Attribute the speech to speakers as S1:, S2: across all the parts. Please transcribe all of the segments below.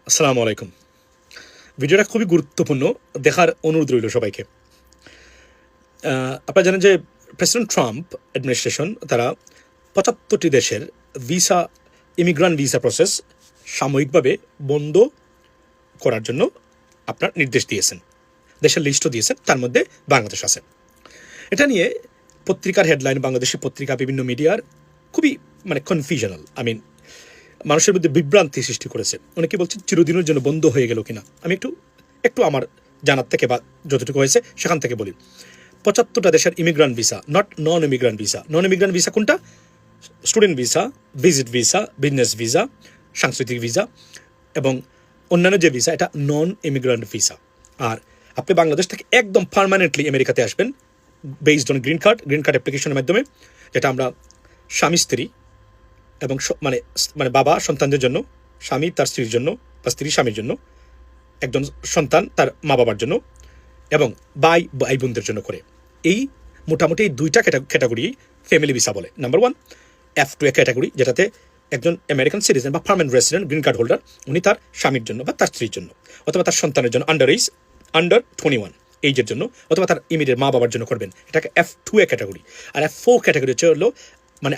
S1: আসসালামু আলাইকুম। ভিডিওটা খুবই গুরুত্বপূর্ণ, দেখার অনুরোধ রইল সবাইকে। আপনারা জানেন যে প্রেসিডেন্ট ট্রাম্প অ্যাডমিনিস্ট্রেশন তারা ৭৫টি দেশের ইমিগ্রান্ট ভিসা প্রসেস সাময়িকভাবে বন্ধ করার জন্য আপনার নির্দেশ দিয়েছেন, দেশের লিস্টও দিয়েছেন, তার মধ্যে বাংলাদেশ আছে। এটা নিয়ে পত্রিকার হেডলাইন, বাংলাদেশি পত্রিকা, বিভিন্ন মিডিয়ার খুবই কনফিউশনাল, মানুষের মধ্যে বিভ্রান্তি সৃষ্টি করেছে। অনেকে বলছে চিরদিনের জন্য বন্ধ হয়ে গেল কিনা। আমি একটু আমার জানার থেকে বা যতটুকু হয়েছে সেখান থেকে বলি। ৭৫টা দেশের ইমিগ্রান্ট ভিসা, নন ইমিগ্রান্ট ভিসা। নন ইমিগ্রান্ট ভিসা কোনটা? Student visa, visit visa, business visa, সাংস্কৃতিক ভিসা এবং অন্যান্য যে ভিসা, এটা নন ইমিগ্রান্ট ভিসা। আর আপনি বাংলাদেশ থেকে একদম পার্মানেন্টলি আমেরিকাতে আসবেন বেসড অন গ্রিন কার্ড অ্যাপ্লিকেশনের মাধ্যমে, যেটা আমরা স্বামী স্ত্রী এবং বাবা সন্তানদের জন্য, স্বামী তার স্ত্রীর জন্য বা স্ত্রী স্বামীর জন্য, একজন সন্তান তার মা বাবার জন্য এবং ভাই বোনদের জন্য করে। এই মোটামুটি এই দুইটা ক্যাটাগরি ফ্যামিলি ভিসা বলে। নাম্বার 1 F2 ক্যাটাগরি, যেটাতে একজন আমেরিকান সিটিজেন বা permanent resident green card holder, উনি তার স্বামীর জন্য বা তার স্ত্রীর জন্য অথবা তার সন্তানের জন্য আন্ডার 21 এইজের জন্য অথবা তার ইমিডিয়েট মা বাবার জন্য করবেন। এটাকে F2 ক্যাটাগরি। আর F4 ক্যাটাগরি হলো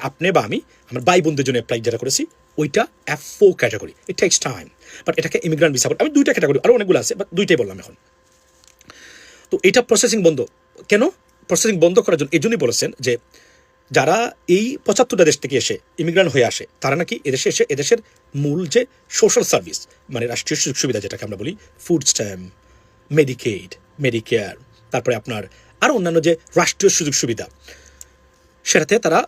S1: আপনি বা আমি আমার ভাই বোনদের জন্য অ্যাপ্লাই যেটা করেছি, ওইটা F4 category. It tax time, but এটাকে ইমিগ্রান্ট ভিসা বলে। আমি দুইটা ক্যাটাগরি, আরও অনেকগুলো আছে, বাট দুইটাই বললাম এখন। তো এটা প্রসেসিং বন্ধ কেন? প্রসেসিং বন্ধ করার জন্য এই জন্যই বলেছেন যে যারা এই ৭৫টা দেশ থেকে এসে ইমিগ্রান্ট হয়ে আসে, তারা নাকি এদেশে এসে এদেশের মূল যে সোশ্যাল সার্ভিস, রাষ্ট্রীয় সুযোগ সুবিধা যেটাকে আমরা বলি, ফুড স্ট্যাম্প, মেডিকেয়ার, তারপরে আপনার আরও অন্যান্য যে রাষ্ট্রীয় সুযোগ সুবিধা, সেটাতে তারা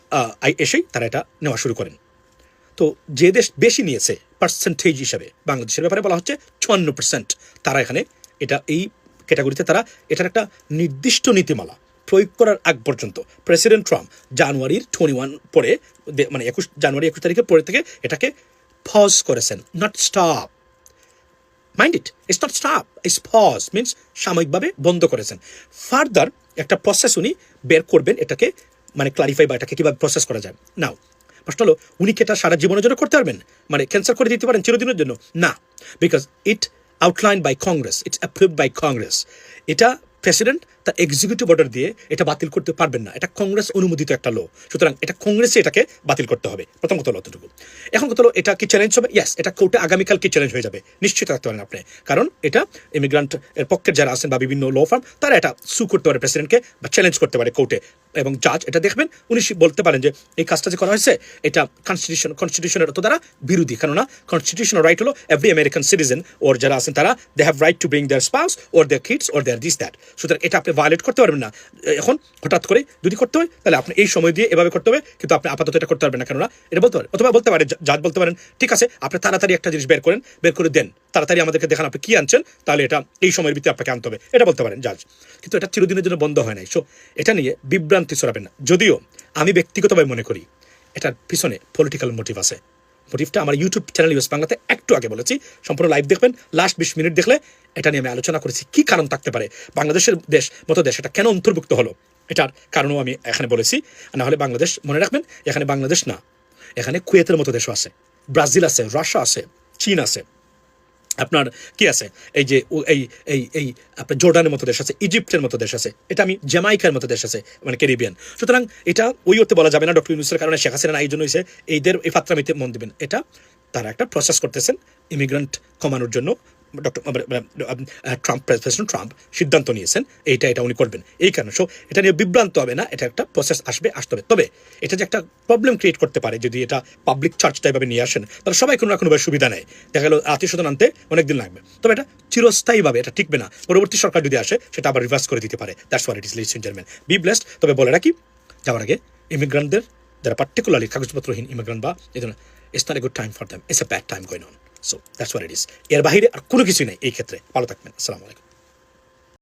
S1: এসেই তারা এটা নেওয়া শুরু করেন। তো যে দেশ বেশি নিয়েছে পার্সেন্টেজ হিসাবে, বাংলাদেশের ব্যাপারে বলা হচ্ছে ৫৪%, তারা এখানে এই ক্যাটাগরিতে তারা এটার একটা নির্দিষ্ট নীতিমালা প্রয়োগ করার আগ পর্যন্ত প্রেসিডেন্ট ট্রাম্প জানুয়ারির 21 পরে, 21 তারিখের পরে থেকে এটাকে পজ করেছেন, not stop. Mind it's not stop, it's pause, means সাময়িকভাবে বন্ধ করেছেন। ফার্দার একটা প্রসেস উনি বের করবেন, এটাকে ক্লারিফাই বা এটাকে কীভাবে প্রসেস করা যায়। নাও প্রশ্ন হলো, উনি কি এটা সারা জীবনের জন্য করতে পারবেন? ক্যান্সেল করে দিতে পারেন চিরদিনের জন্য? না, because it outline by Congress, it's approved by Congress. এটা প্রেসিডেন্ট তার এক্সিকিউটিভ অর্ডার দিয়ে এটা বাতিল করতে পারবেন না, এটা কংগ্রেস অনুমোদিত একটা লো। সুতরাং এটা কংগ্রেসে এটাকে বাতিল করতে হবে। প্রথম কথা হলো অতটুকু। এখন কথা হলো, এটা কি চ্যালেঞ্জ হবে? ইয়েস, এটা কোর্টে আগামীকাল কি চ্যালেঞ্জ হয়ে যাবে, নিশ্চিত রাখতে পারেন আপনি। কারণ এটা ইমিগ্রান্ট এর পক্ষের যারা আছেন বা বিভিন্ন ল ফার্ম, তারা এটা সু করতে পারে প্রেসিডেন্টকে বা চ্যালেঞ্জ করতে পারে কোর্টে, এবং জাজ এটা দেখবেন, উনি বলতে পারেন যে এই কাজটা যে করা হয়েছে এটা কনস্টিটিউশনের তো দ্বারা বিরোধী। কেননা কনস্টিটিউশনাল রাইট হলো এভরি আমেরিকান সিটিজেন ওর যারা আছেন তারা they have right to bring their spouse or their kids or their this that. সুতরাং এটা আপনি ভায়োলেট করতে পারবেন না। এখন হঠাৎ করে যদি করতে হয়, তাহলে আপনি এই সময় দিয়ে এভাবে করতে হবে, কিন্তু আপনি আপাতত এটা করতে পারবেন না। কেননা এটা বলতে পারেন, অথবা বলতে পারেন জাজ বলতে পারেন, ঠিক আছে আপনি তাড়াতাড়ি একটা জিনিস বের করে দেন, তাড়াতাড়ি আমাদেরকে দেখান আপনি কি আনছেন, তাহলে এটা এই সময়ের ভিতরে আপনাকে আনতে হবে, এটা বলতে পারেন জাজ। কিন্তু এটা চিরদিনের জন্য বন্ধ হয় নাই। সো এটা নিয়ে বিভ্রান্তি ছড়াবেন না। যদিও আমি ব্যক্তিগতভাবে মনে করি এটার পিছনে পলিটিক্যাল মোটিভ আছে। মোটিভটা আমার ইউটিউব চ্যানেল ইউএস বাংলাতে একটু আগে বলেছি, সম্পূর্ণ লাইভ দেখবেন, লাস্ট 20 মিনিট দেখলে এটা নিয়ে আমি আলোচনা করেছি কি কারণ থাকতে পারে, বাংলাদেশের মতো দেশ এটা কেন অন্তর্ভুক্ত হলো, এটার কারণও আমি এখানে বলেছি। না হলে বাংলাদেশ, মনে রাখবেন, এখানে বাংলাদেশ না, এখানে কুয়েতের মতো দেশও আছে, ব্রাজিল আছে, রাশিয়া আছে, চীন আছে, আপনার কি আছে, এই যে এই আপনার জর্ডানের মতো দেশ আছে, ইজিপ্টের মতো দেশ আছে, এটা আমি জ্যামাইকার মতো দেশ আছে, ক্যারিবিয়ান। সুতরাং এটা ওই হতে বলা যাবে না ডক্টর ইউনূসের কারণে, শেখ হাসিনা এই জন্য হয়েছে, এইদের এই ফাত্রামিতে মন দিবেন। এটা তারা একটা প্রসেস করতেছেন ইমিগ্রেন্ট কমানোর জন্য। প্রেসিডেন্ট ট্রাম্প সিদ্ধান্ত নিয়েছেন এটা উনি করবেন, এই কারণে। সো এটা নিয়ে বিভ্রান্ত হবে না, এটা একটা প্রসেস আসতে হবে। তবে এটা যে একটা প্রবলেম ক্রিয়েট করতে পারে যদি এটা পাবলিক চার্জটা এভাবে নিয়ে আসেন, তাহলে সবাই কোনো না কোনোভাবে সুবিধা নেয়, দেখা গেল আত্মীয়স্বজন আনতে অনেকদিন লাগবে। তবে এটা চিরস্থায়ীভাবে এটা টিকবে না, পরবর্তী সরকার যদি আসে সেটা আবার রিভার্স করে দিতে পারে। That's what it is, ladies and gentleman, be blessed. তবে বলে রাখি, যাওয়ার আগে ইমিগ্রান্টদের যারা পার্টিকুলারলি কাগজপত্রহীন ইমিগ্রান্ট বা এই ধরনের, it's not a good time for them, it's a bad time going on. So that's what it is. এর বাইরে আর কোনো কিছুই নেই এই ক্ষেত্রে। ভালো থাকবেন। আসসালামু আলাইকুম।